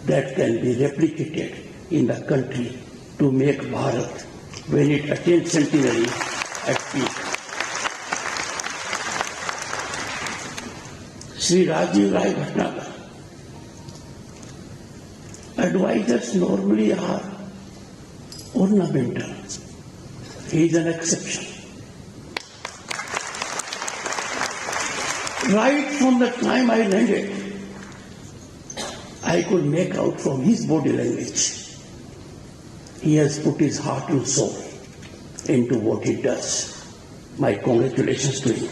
that can be replicated in the country to make Bharat, when it attains centenary, at peak. Sri Rajiv Rai Bhatnagar. Advisors normally are ornamental. He is an exception. Right from the time I landed, I could make out from his body language he has put his heart and soul into what he does. My congratulations to him.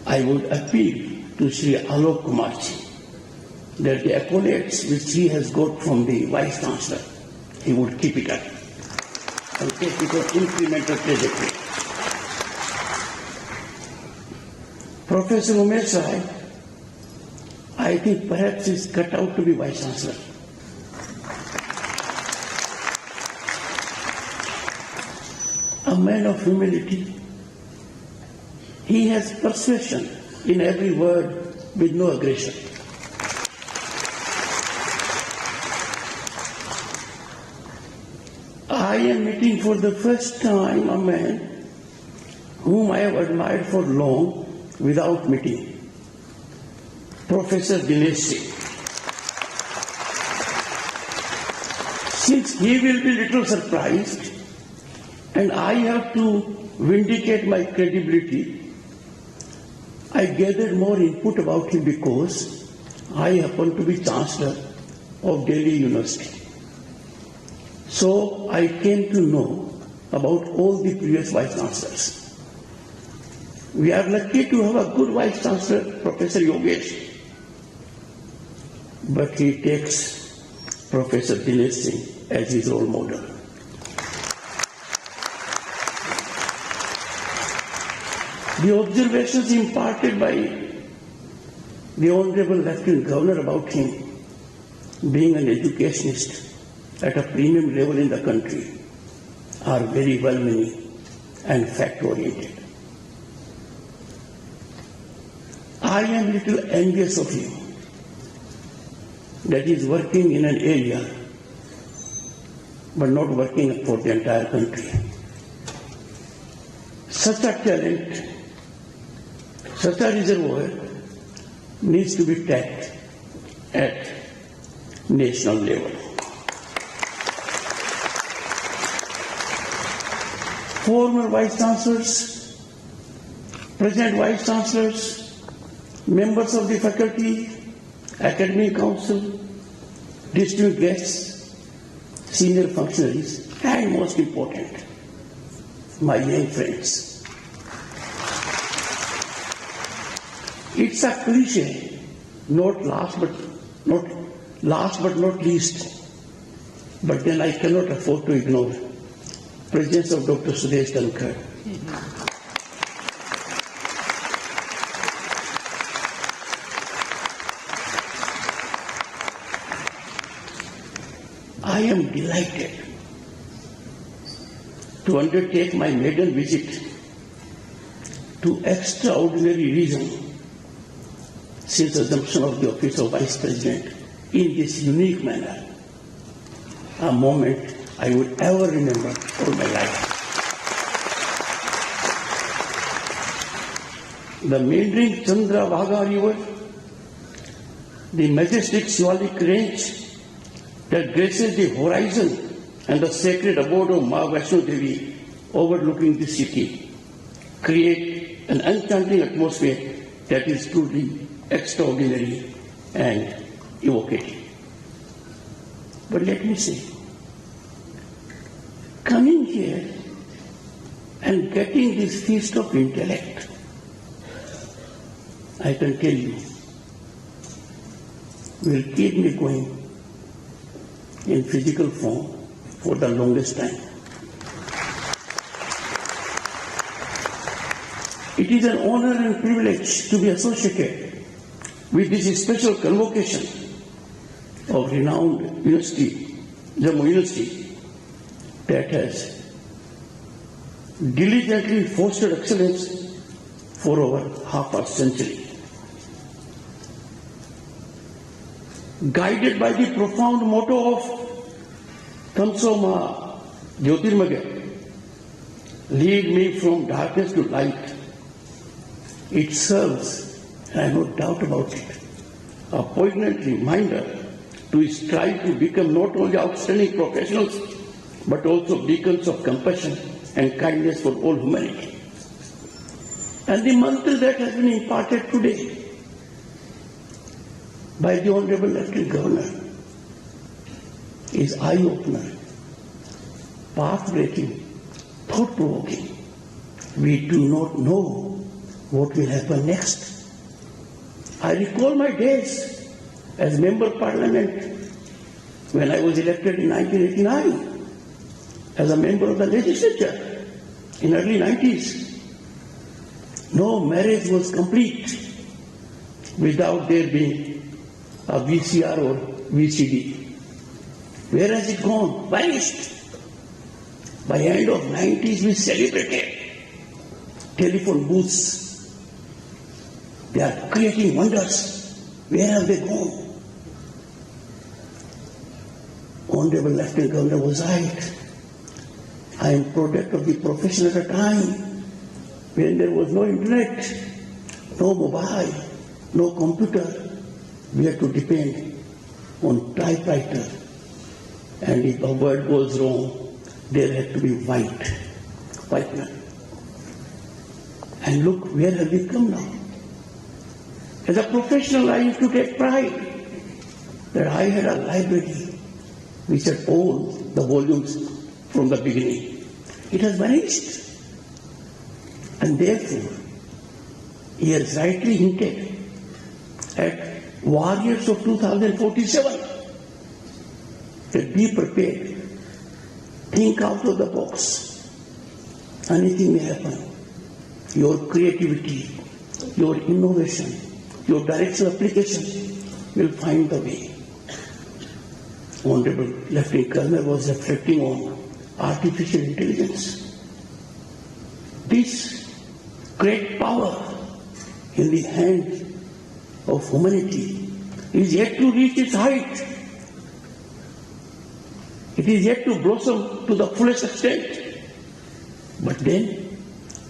I would appeal to Sri Alok Kumarji that the accolades which he has got from the Vice Chancellor, he would keep it up and take it on incremental trajectory. Professor Umesh Rai, I think perhaps is cut out to be Vice Chancellor. A man of humility. He has persuasion in every word with no aggression. I am meeting for the first time a man whom I have admired for long without meeting. Professor Dinesh Singh. Since he will be little surprised and I have to vindicate my credibility, I gathered more input about him because I happen to be Chancellor of Delhi University. So I came to know about all the previous Vice Chancellors. We are lucky to have a good Vice Chancellor, Professor Yogesh. But he takes Professor Dinesh Singh as his role model. The observations imparted by the Honorable Lieutenant Governor about him being an educationist at a premium level in the country are very well-meaning and fact-oriented. I am little envious of him that is working in an area but not working for the entire country. Such a talent, such a reservoir needs to be tapped at national level. Former Vice Chancellors, present Vice Chancellors, members of the faculty, Academic Council, distinguished guests, senior functionaries, and most important, my young friends. It's a cliche, not last but not least, but then I cannot afford to ignore presence of Dr. Sudesh Dhanakhad. I am delighted to undertake my maiden visit to extraordinary region since assumption of the office of Vice President in this unique manner, a moment I would ever remember all my life. The meandering Chandravagha River, the majestic Shivalik range that graces the horizon and the sacred abode of Ma Vaishno Devi overlooking the city, create an enchanting atmosphere that is truly extraordinary and evocative. But let me say, coming here and getting this feast of intellect, I can tell you, will keep me going in physical form for the longest time. It is an honor and privilege to be associated with this special convocation of renowned university, Jammu University, that has diligently fostered excellence for over half a century. guided by the profound motto of Tamsoma Jyotirmaga, lead me from darkness to light. It serves, and I have no doubt about it, a poignant reminder to strive to become not only outstanding professionals, but also beacons of compassion and kindness for all humanity. And the mantra that has been imparted today by the Honorable Lieutenant Governor is eye-opener, path-breaking, thought-provoking. We do not know what will happen next. I recall my days as Member of Parliament when I was elected in 1989 as a member of the legislature in early 90s. No marriage was complete without there being a VCR or VCD. Where has it gone? Vanished. By the end of 90s, we celebrated telephone booths. They are creating wonders. Where have they gone? Honorable Lieutenant Governor was right. I am product of the profession at a time when there was no internet, no mobile, no computer. We had to depend on typewriter. And if a word goes wrong, there had to be whitener. And look, where have we come now? As a professional, I used to take pride that I had a library which had all the volumes from the beginning. It has vanished. And therefore, he has rightly hinted at warriors of 2047 that be prepared, think out of the box. Anything may happen. Your creativity, your innovation, your direction application will find the way. Honorable Lieutenant Colonel was reflecting on artificial intelligence. This great power in the hands of humanity is yet to reach its height. It is yet to blossom to the fullest extent. But then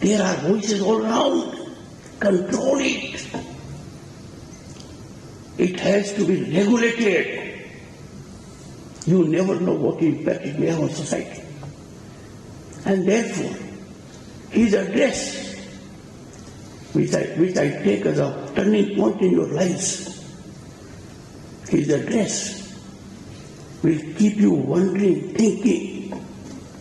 there are voices all around. Control it. It has to be regulated. You never know what impact it may have on society. And therefore, his address, which I take as a turning point in your lives, his address will keep you wondering, thinking,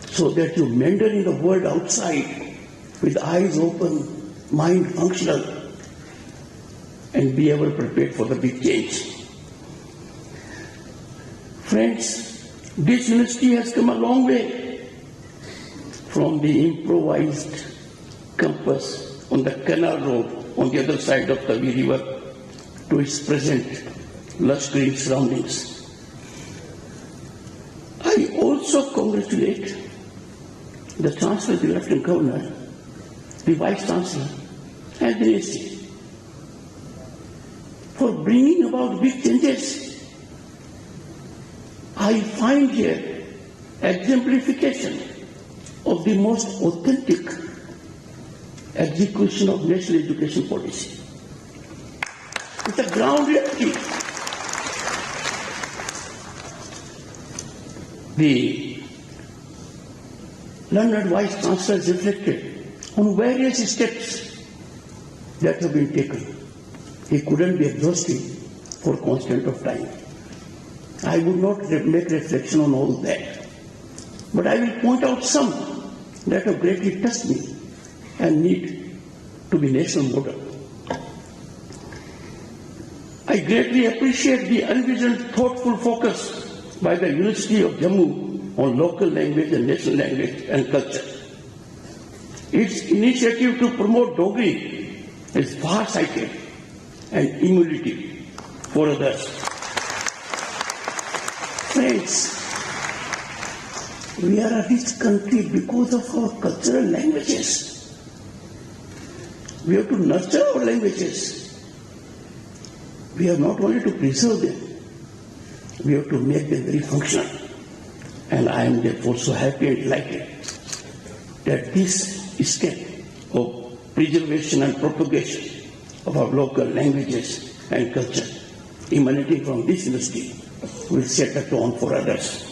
so that you meander in the world outside with eyes open, mind functional, and be ever prepared for the big change. Friends, this university has come a long way from the improvised campus on the canal road on the other side of the river to its present lush green surroundings. I also congratulate the Chancellor, the Lieutenant Governor, the Vice Chancellor, and the AC for bringing about big changes. I find here exemplification of the most authentic execution of national education policy. It's a ground reality. The learned Vice Chancellor has reflected on various steps that have been taken. He couldn't be exhaustive for constraint of time. I would not make reflection on all that, but I will point out some that have greatly touched me and need to be national model. I greatly appreciate the unvisioned, thoughtful focus by the University of Jammu on local language and national language and culture. Its initiative to promote Dogri is far-sighted and emulative for others. Friends, we are a rich country because of our cultural languages. We have to nurture our languages. We have not only to preserve them, we have to make them very functional. And I am therefore so happy and delighted that this step of preservation and propagation of our local languages and culture emanating from this university will set a tone for others.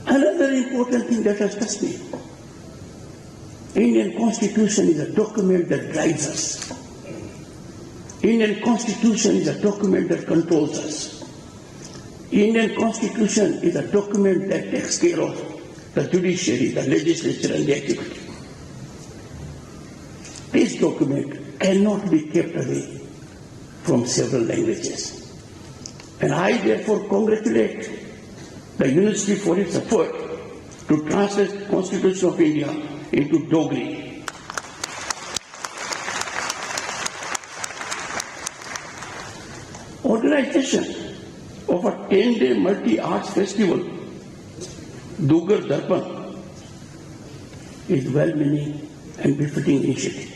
Another important thing that has touched me, Indian Constitution is a document that drives us. Indian Constitution is a document that controls us. Indian Constitution is a document that takes care of the judiciary, the legislature and the executive. This document cannot be kept away from several languages. And I therefore congratulate the university for its effort to translate the Constitution of India into Dogri. Organization of a 10-day multi-arts festival, Dugar Darpan, is well-meaning and befitting initiative.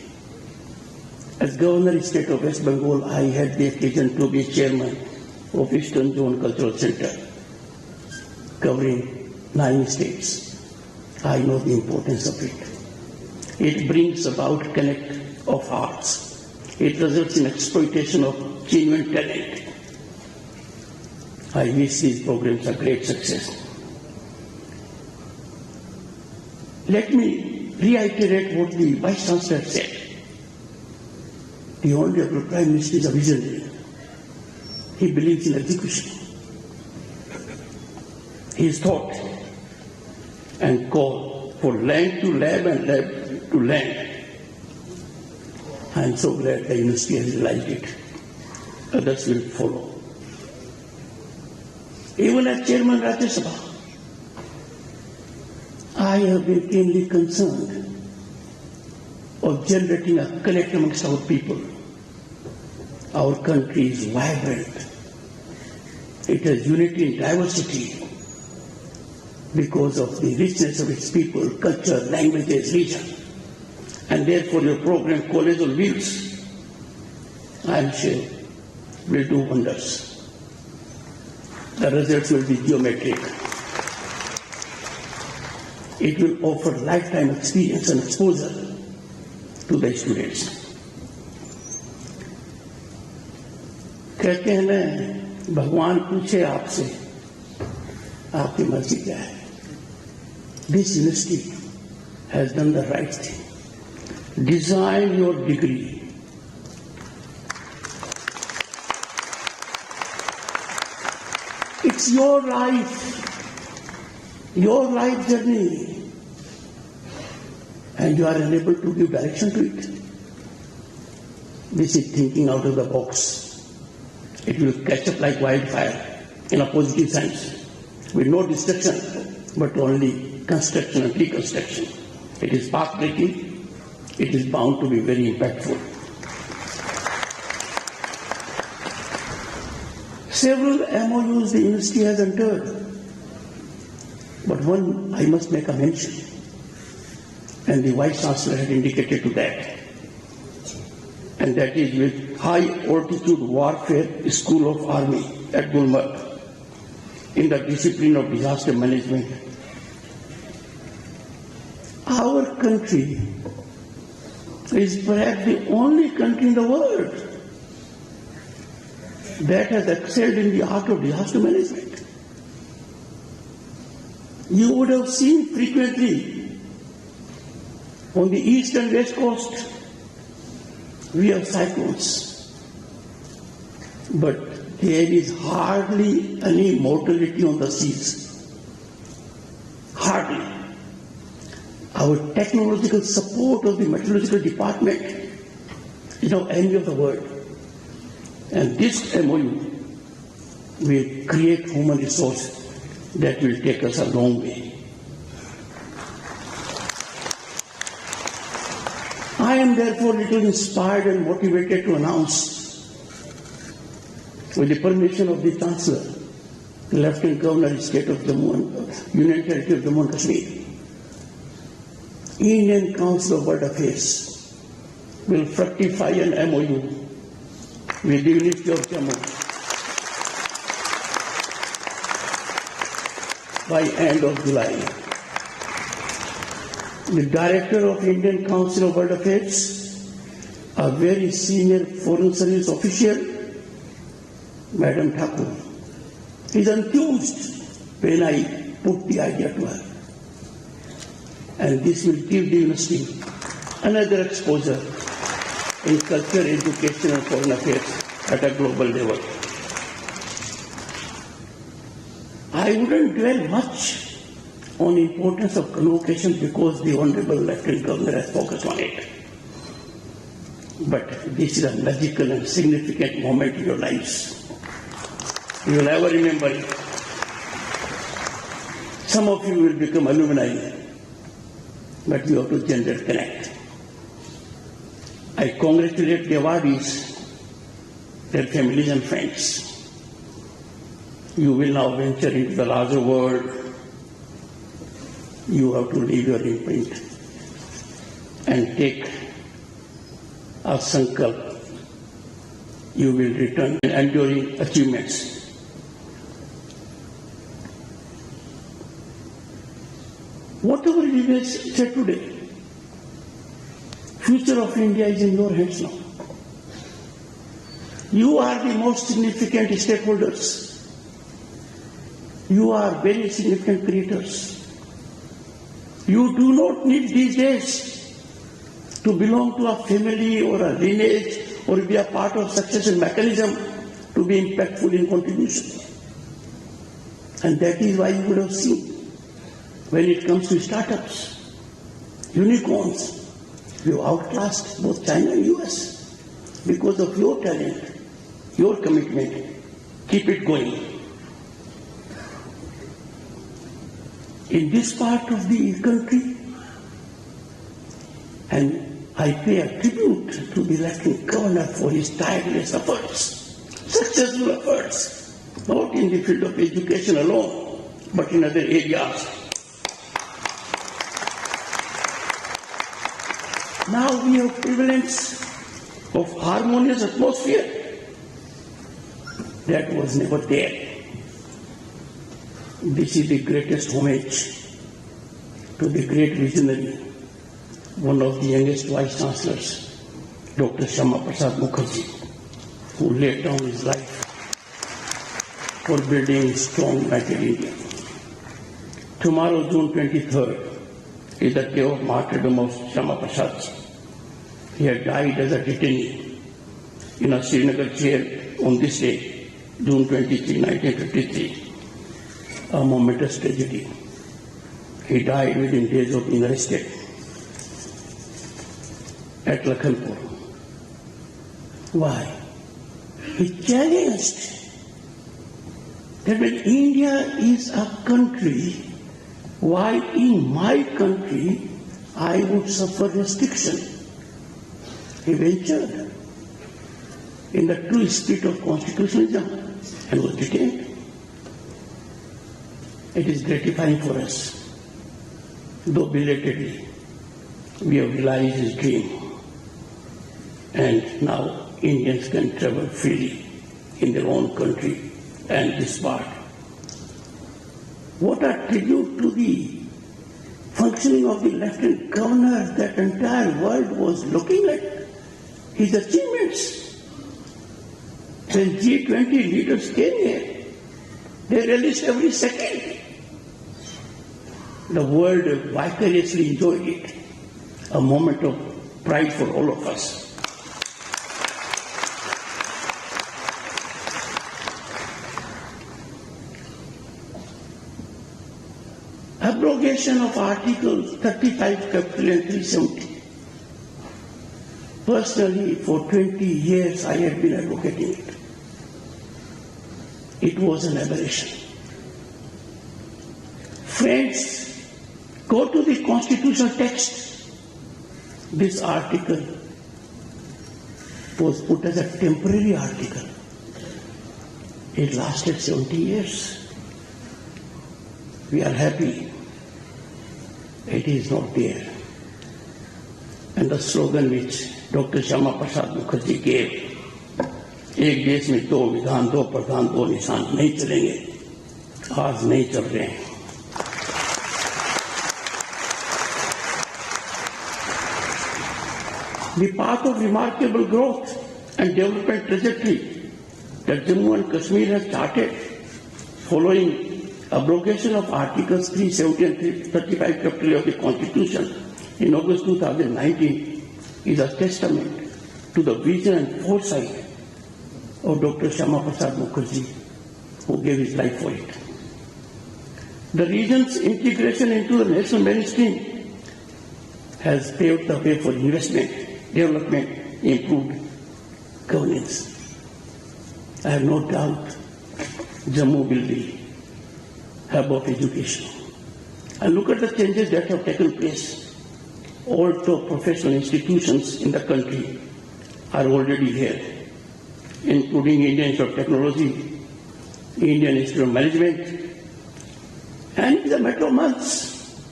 As Governor State of West Bengal, I had the occasion to be chairman of Eastern Zone Cultural Center, covering 9 states. I know the importance of it. It brings about connect of hearts. It results in exploitation of genuine talent. I wish these programs a great success. Let me reiterate what the Vice Chancellor said. The Honorable Prime Minister is a visionary. He believes in execution. His thought and call for land to lab and lab to land. I am so glad the university has realized it. Others will follow. Even as Chairman Rajya Sabha, I have been keenly concerned of generating a connect amongst our people. Our country is vibrant. It has unity in diversity because of the richness of its people, culture, languages, region. And therefore your program, College on Wheels, I am sure will do wonders. The results will be geometric. It will offer lifetime experience and exposure to the students. कहते हैं ना, भगवान पूछे आपसे, आपकी मर्जी क्या है? This university has done the right thing. Design your degree. It's your life journey, and you are unable to give direction to it. This is thinking out of the box. It will catch up like wildfire in a positive sense, with no destruction, but only construction and reconstruction. It is path-breaking. It is bound to be very impactful. Several MOUs the university has entered, but one I must make a mention, and the Vice Chancellor had indicated to that, and that is with High Altitude Warfare School of Army at Gulmarg in the discipline of disaster management. Our country is perhaps the only country in the world that has excelled in the art of disaster management. You would have seen frequently on the east and west coast, we have cyclones, but there is hardly any mortality on the seas. Hardly. Our technological support of the meteorological department is now envy of the world. And this MOU will create human resource that will take us a long way. I am therefore little inspired and motivated to announce, with the permission of the Chancellor, the Lieutenant Governor of State of Jammu and Union Territory of Jammu and Kashmir, Indian Council of World Affairs will fructify an MOU with the University of Jammu by end of July. The Director of Indian Council of World Affairs, a very senior Foreign Service official, Madam Thakur, is enthused when I put the idea to her. And this will give the university another exposure in culture, education and foreign affairs at a global level. I wouldn't dwell much on the importance of convocation because the Honorable Lieutenant Governor has focused on it. But this is a magical and significant moment in your lives. You will ever remember it. Some of you will become alumni, but you have to gender connect. I congratulate the awardees, their families and friends. You will now venture into the larger world. You have to leave your imprint and take a sankalp. You will return enduring achievements. Whatever we will say today, future of India is in your hands now. You are the most significant stakeholders. You are very significant creators. You do not need these days to belong to a family or a lineage or be a part of succession mechanism to be impactful in contribution. And that is why you would have seen when it comes to startups, unicorns, you outclassed both China and US because of your talent, your commitment. Keep it going. In this part of the country, and I pay a tribute to the Lieutenant Governor for his tireless efforts, successful efforts, not in the field of education alone, but in other areas. Now we have prevalence of harmonious atmosphere. That was never there. This is the greatest homage to the great visionary, one of the youngest vice chancellors, Dr. Shyama Prasad Mukherjee, who laid down his life for building a strong, united India. Tomorrow, June 23rd, is the day of martyrdom of Shyama Prasad. He had died as a detainee in a Srinagar jail on this day, June 23, 1953. A momentous tragedy. He died within days of being arrested at Lakhanpur. Why? He challenged that when India is a country, why in my country I would suffer restriction? He ventured in the true spirit of constitutionalism and was detained. It is gratifying for us, though belatedly, we have realized his dream, and now Indians can travel freely in their own country and this part. What a tribute to the functioning of the Lieutenant Governor that entire world was looking at his achievements. When G20 leaders came here, they released every second. The world vicariously enjoyed it, a moment of pride for all of us. Abrogation of Articles 35, Capital and 370. Personally, for 20 years I have been advocating it. It was an aberration. Friends, go to the constitutional text. This article was put as a temporary article. It lasted 70 years. We are happy it is not there. And the slogan which Dr. Shyama Prasad Mukherjee gave, एक देश में दो विधान, दो प्रधान, दो निशान नहीं चलेंगे, आज नहीं चल रहे हैं. the path of remarkable growth and development trajectory that Jammu and Kashmir has charted following abrogation of Articles 370 and 335 chapter of the Constitution in August 2019 is a testament to the vision and foresight of Dr. Shyama Prasad Mukherjee, who gave his life for it. The region's integration into the national mainstream has paved the way for investment, development, improved governance. I have no doubt Jammu will be hub of education. And look at the changes that have taken place. All top professional institutions in the country are already here, including Indian Institute of Technology, Indian Institute of Management, and it is a matter of months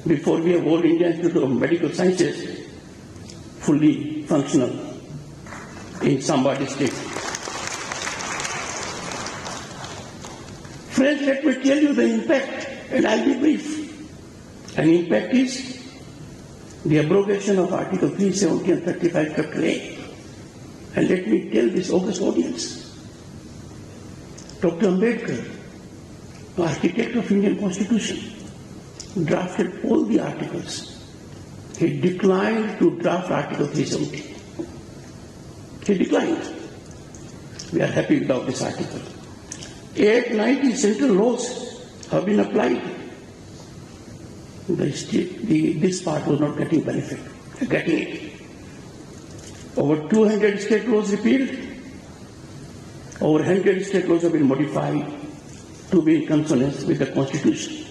before we have all Indian Institute of Medical Sciences fully functional in Samba district. Friends, let me tell you the impact, and I'll be brief. An impact is the abrogation of Article 370 and 35 Chapter A. And let me tell this august audience, Dr. Ambedkar, architect of Indian Constitution, drafted all the articles. He declined to draft Article 370. He declined. We are happy about this article. 890 central laws have been applied. This part was not getting benefit. Getting it. Over 200 state laws repealed. Over 100 state laws have been modified to be in consonance with the Constitution.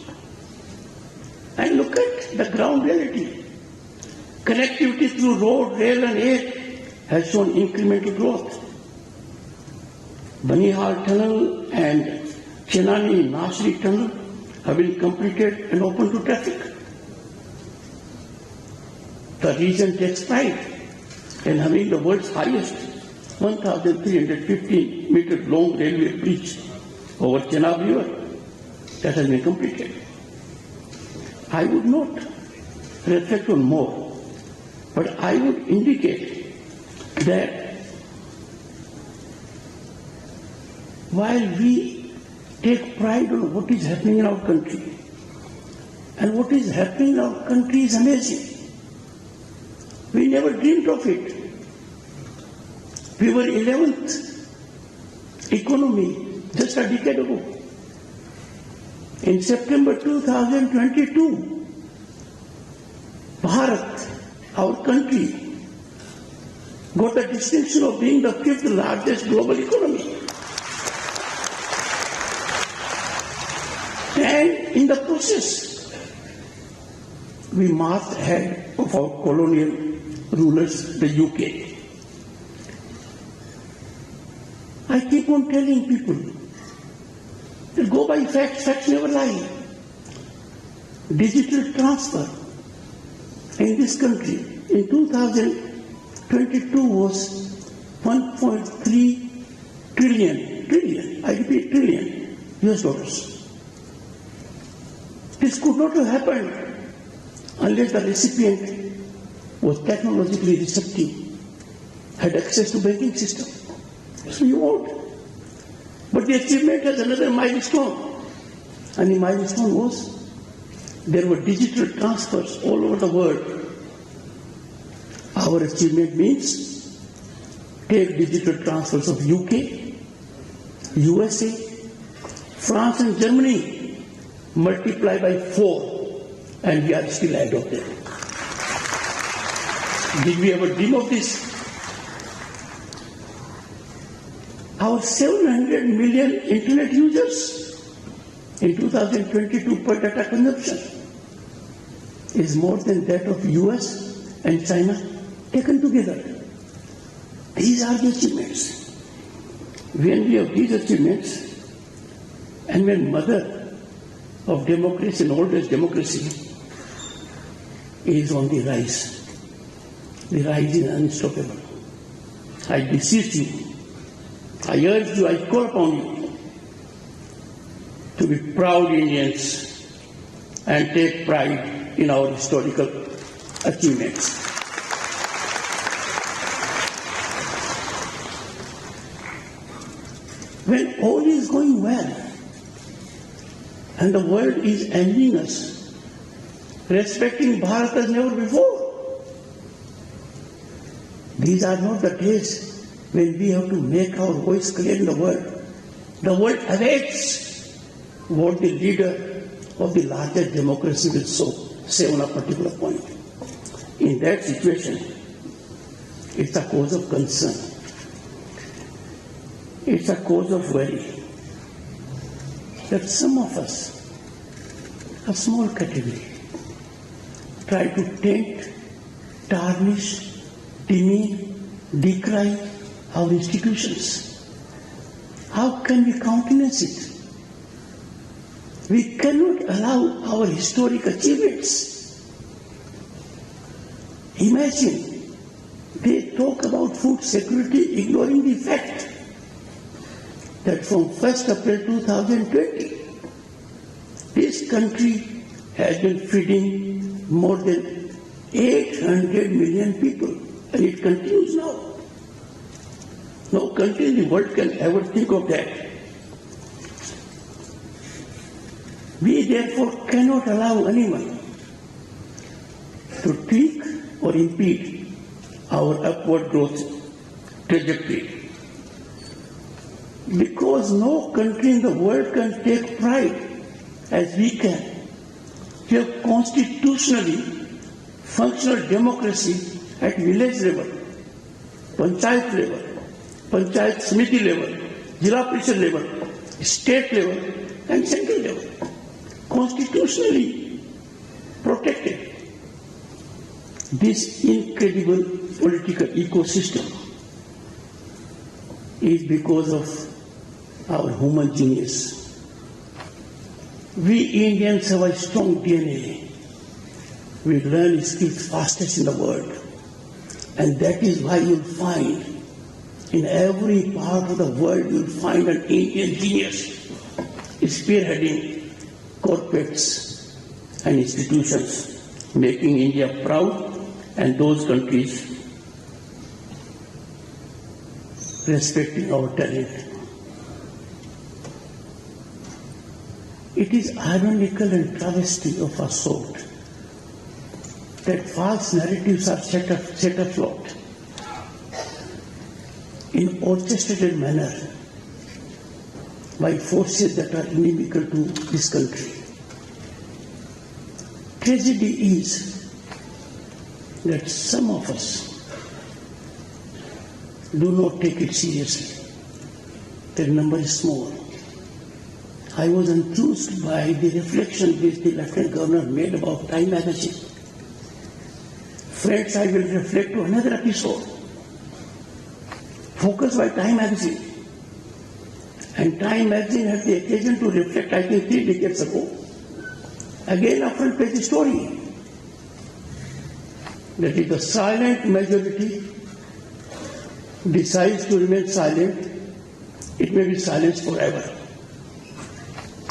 And look at the ground reality. Connectivity through road, rail and air has shown incremental growth. Banihal Tunnel and Chenani Nasri Tunnel have been completed and open to traffic. The region takes pride in having the world's highest 1,315 meter long railway bridge over Chenab River that has been completed. I would not reflect on more, but I would indicate that while we take pride on what is happening in our country, and what is happening in our country is amazing. We never dreamed of it. We were 11th economy just a decade ago. In September 2022, Bharat, our country, got the distinction of being the 5th largest global economy. And in the process, we marched ahead of our colonial rulers, the UK. I keep on telling people that go by facts, facts never lie. Digital transfer in this country in 2022 was 1.3 trillion, I repeat trillion, US dollars. This could not have happened unless the recipient was technologically receptive, had access to banking system. So you won't. But the achievement has another milestone. And the milestone was there were digital transfers all over the world. Our achievement means take digital transfers of UK, USA, France and Germany, multiply by 4, and we are still ahead of them. Did we ever dream of this? Our 700 million internet users in 2022 per data consumption is more than that of US and China taken together. These are the achievements. When we have these achievements, and when mother of democracy and oldest democracy is on the rise, the rise is unstoppable. I beseech you, I urge you, I call upon you to be proud Indians and take pride in our historical achievements. when all is going well and the world is envying us, respecting Bharat as never before. These are not the days when we have to make our voice clear in the world. The world awaits what the leader of the larger democracy will say on a particular point. In that situation, it's a cause of concern. It's a cause of worry that some of us, a small category, try to taint, tarnish, demean, decry our institutions. How can we countenance it? We cannot allow our historic achievements. Imagine, they talk about food security, ignoring the fact that from 1st April 2020, this country has been feeding more than 800 million people, and it continues now. No country in the world can ever think of that. We therefore cannot allow anyone to tweak or impede our upward growth trajectory. Because no country in the world can take pride as we can. We have constitutionally functional democracy at village level, panchayat level, panchayat samiti level, jila parishad level, state level and central level. Constitutionally protected. This incredible political ecosystem is because of our human genius. We Indians have a strong DNA. We learn skills fastest in the world. And that is why you'll find in every part of the world you'll find an Indian genius spearheading corporates and institutions, making India proud and those countries respecting our talent. It is ironical and travesty of our sort that false narratives are set afloat in orchestrated manner by forces that are inimical to this country. Tragedy is that some of us do not take it seriously. The number is small. I was enthused by the reflection which the Lieutenant Governor made about Time magazine. Friends, I will reflect to another episode focused by Time magazine. And Time magazine had the occasion to reflect, I think 3 decades ago. Again, a front page story. That is, the silent majority decides to remain silent. It may be silence forever.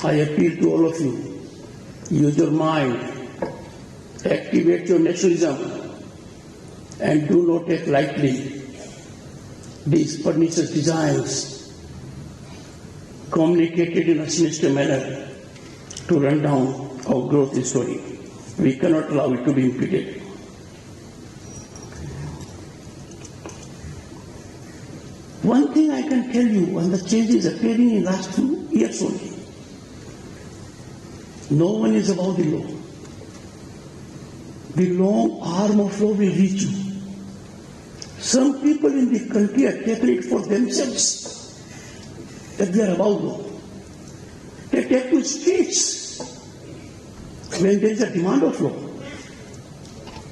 I appeal to all of you. Use your mind. Activate your nationalism. And do not take lightly these pernicious designs communicated in a sinister manner to run down our growth story. We cannot allow it to be impeded. One thing I can tell you, and the change is appearing in last 2 years only. No one is above the law. The long arm of law will reach you. Some people in the country are taking it for themselves that they are above law. They take to streets when there is a demand of law.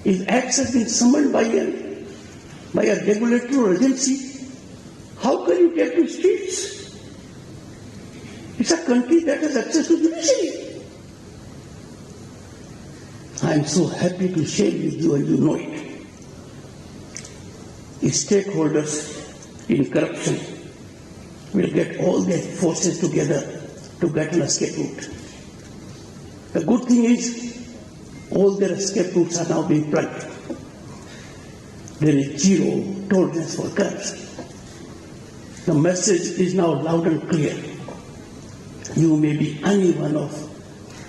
If acts have been summoned by a regulatory or agency, how can you take to streets? It's a country that has access to judiciary. I am so happy to share with you, and you know it. Stakeholders in corruption will get all their forces together to get an escape route. The good thing is, all their escape routes are now being plugged. There is zero tolerance for corruption. The message is now loud and clear. You may be anyone of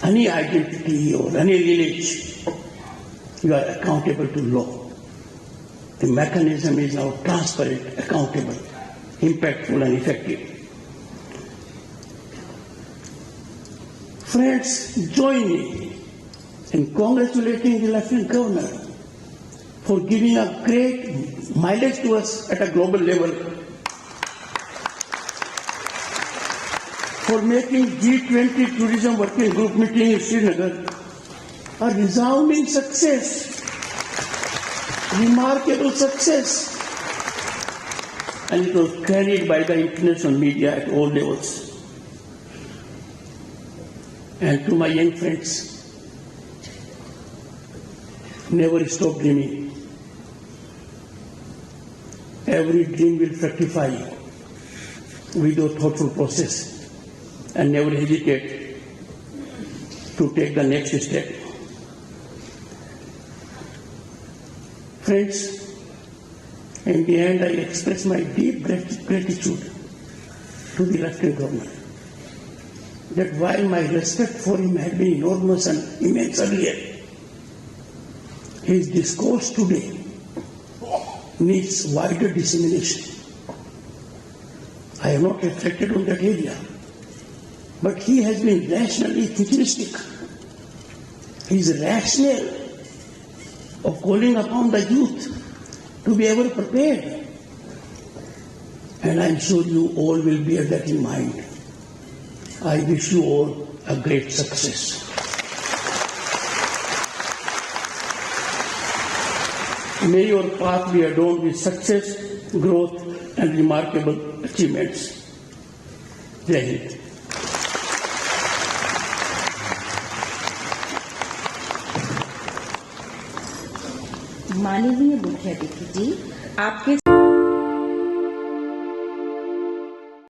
any identity or any village. You are accountable to law. The mechanism is now transparent, accountable, impactful and effective. Friends, join me in congratulating the Lieutenant Governor for giving a great mileage to us at a global level, for making G20 Tourism Working Group meeting in Srinagar a resounding success, remarkable success, and it was carried by the international media at all levels. And to my young friends, never stop dreaming. Every dream will fructify with a thoughtful process, and never hesitate to take the next step. Friends, in the end, I express my deep gratitude to the Lieutenant Governor, that while my respect for him had been enormous and immense earlier, his discourse today needs wider dissemination. I have not reflected on that area, but he has been rationally futuristic. He is rational of calling upon the youth to be ever prepared. And I am sure you all will bear that in mind. I wish you all a great success. May your path be adorned with success, growth, and remarkable achievements. Jai Hind. माननीय मुख्य अतिथि जी, आपके